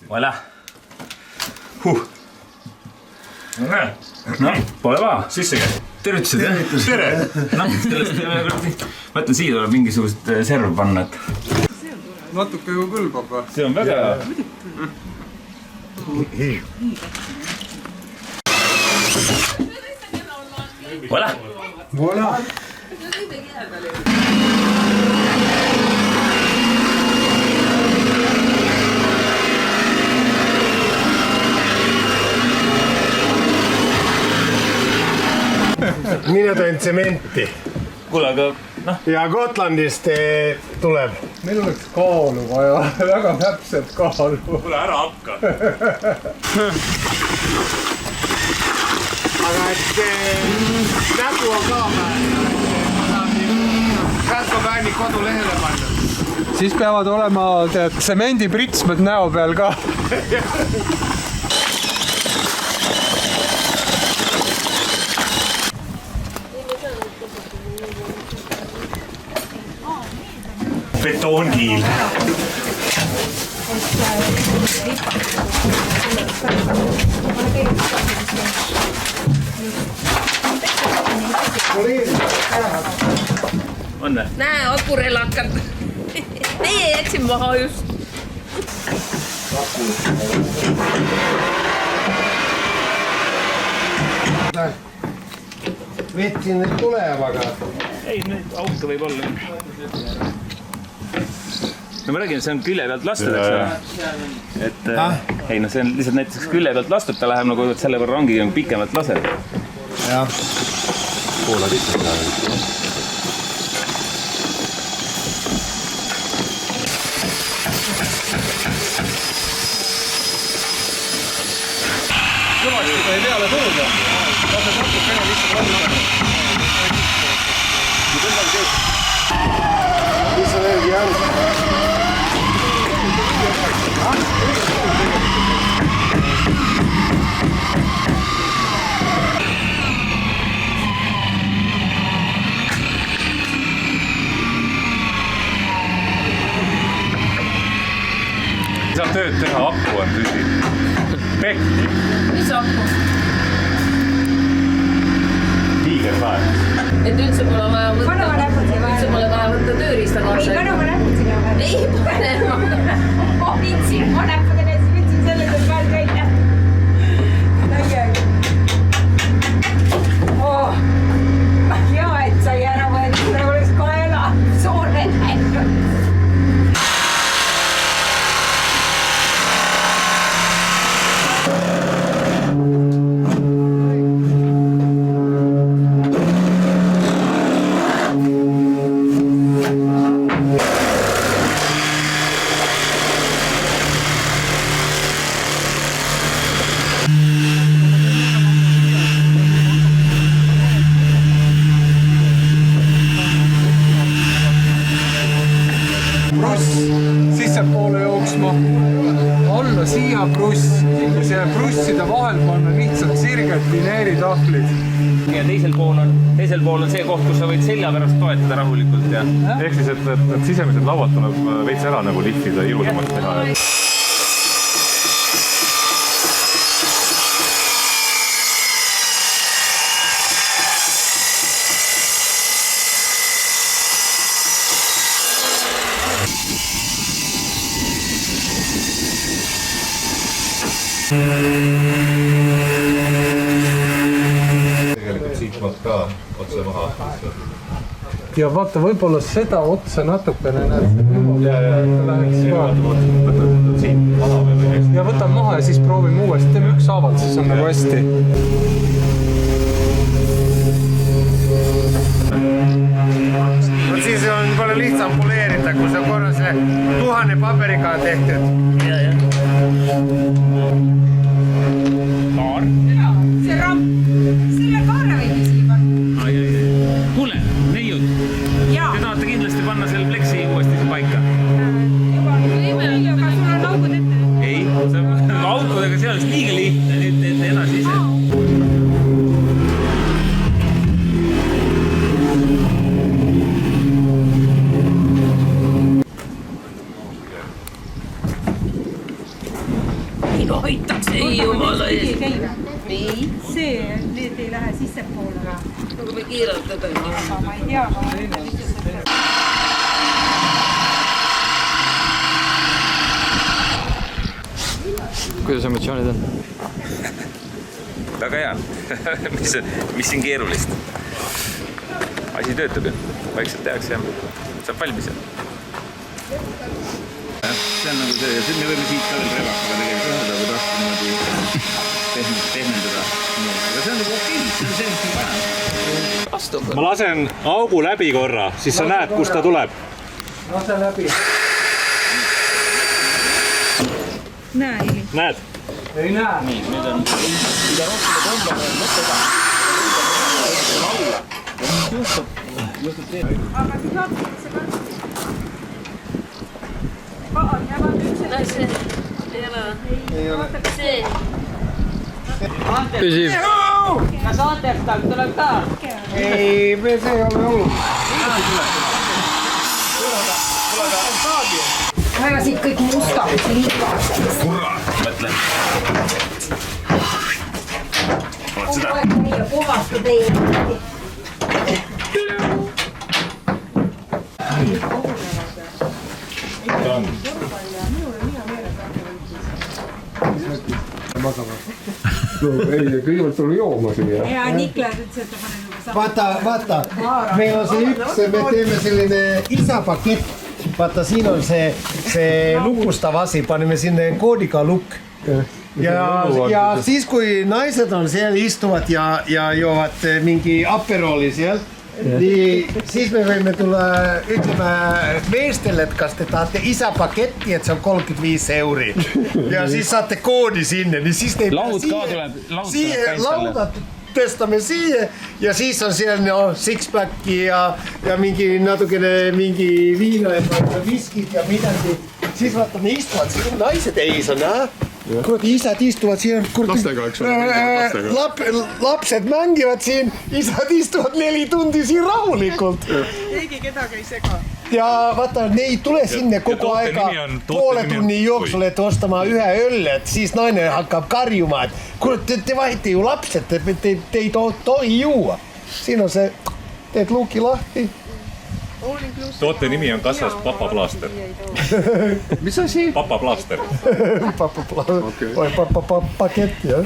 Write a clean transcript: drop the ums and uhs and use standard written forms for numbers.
Voilà. No, pole vaja. Sisse käi. Tervitused, jah? Tere! Ma mõtlen, siia tuleb mingisugust serv panna, et... Natuke ju kõlbab või? See on väga hea. Voilà! Voilà! Mina tõin tsementi. Kuule, aga... noh... Ja Gotlandist tuleb. Meil oleks kaalu vaja, väga täpselt kaalu. Kuule, ära hakka. Aga et nägu on ka Käskopäini kodulehele pannud. Siis peavad olema tsemendipritsmed näo peal ka. Betoonkiil. On ne? Nää akurelakat. Ei etsin maha just. Vetsin nüüd tuleb, aga... Ei, nüüd auto võib olla. No ma räägin, see on külje pealt lastud, eks ole. Et ei, no see on lihtsalt näiteks külje pealt lastud, ta läheb nagu selle võrra ongi pikemalt laseb. Jah. Poolad ikka seda. Kõvasti ta ei peale tuuda. Lased natukene lihtsalt valida. Mis on öögi jäänud? Saab tööd teha, akku on tüsi. Pekk. Mis akku? Hiiger vaja. Et üldse pole vaja võtta tööriista kaasa. Ei, ma näpud sinna vaja. Ei, pane ma. Ma vitsin, ma näpud ja võtsin selle tõi peal välja. Hea, et sai ära võetud, kui oleks kaela soore läinud. Sissepoole jooksma, alla siia bruss ja selle brusside vahel panna lihtsalt sirged vineeritahvlid. Ja teisel pool on see koht, kus sa võid selja pärast toetada rahulikult. Ja. Ehk siis, et sisemised lauad tuleb veits ära nagu lihvida ja ilusamaks teha. Tegelikult siit maalt ka otse maha. ja vaata, võib-olla seda otsa natukene näed. Ja võtan maha ja siis proovime uuesti. Teeme ükshaaval, siis on nagu hästi. No siis on palju lihtsam poleerida, kui see korra see 1000 paberiga tehtud. Kaar. see ramp, selle kaare võib isegi panna. Kuule, neiud. Jaa. Te tahate kindlasti panna selle pleksi uuesti paika. Juba nii, aga sul on augud ette. Ei, aukudega see oleks liiga lihtne, et edasi ise. Hoitakse, ei jumala ees. Ei. See, need ei lähe sissepoole. Nagu me kiirelt Aga ma ei tea, aga ma lihtsalt. Kuidas emotsioonid on? Väga hea. mis siin keerulist? Asi töötab ju. Vaikselt tehakse ja saab valmis. See on nagu see, me võime siit ka veel revakaga tegelikult seda, kui tahta niimoodi pehmendada. Aga see on nagu okei, see on see, mis on vaja. Ma lasen augu läbi korra, siis sa näed, kust ta tuleb. Lase läbi. Näe, Eli. Näed? Ei näe. Nii, nüüd on mida rohkem tõmbame, mõtleda. Juhtub teed. Aga siis vaatad, et see kannab. See ei ole. See. Püsib. Kas Aatestal tuleb ka? Ei, see ei ole olnud. Väga siit kõik mustaks liigavad. Kurat, mõtlen. Vaat seda. Nii puhasti teie. Ei, kõigepealt tuli jooma siia. Ja Niklas ütles, et ta paneb juba sama. Vaata, meil on see üks, me teeme selline isapakett. Vaata, siin on see lukustav asi, paneme sinna koodiga lukk. Ja siis, kui naised on seal istuvad ja joovad mingi aperoli seal, siis me võime tulla, ütleme meestele, et kas te tahate isapaketti, et see on 35 euri. Ja siis saate koodi sinna. Laud ka tuleb käis Laudad tõstame siia ja siis on seal six-packi ja mingi natukene mingi viina ja viskid ja midagi. Siis vaatame, istuvad siin naised ees on, kuradi isad istuvad siin. Lastega, eks ole. Lapsed mängivad siin, isad istuvad 4 tundi siin rahulikult. Keegi kedagi ei sega. Ja vaata, ne ei tule sinne kogu aega poole tunni jooksul, et ostama ühe õlle, et siis naine hakkab karjuma, et kurat, te vahite ju lapsed, te ei tohi juua. Siin on see, teed luuki lahti. Toote nimi on kassas papaplaaster. Mis asi? Papaplaaster. Pakett, jah.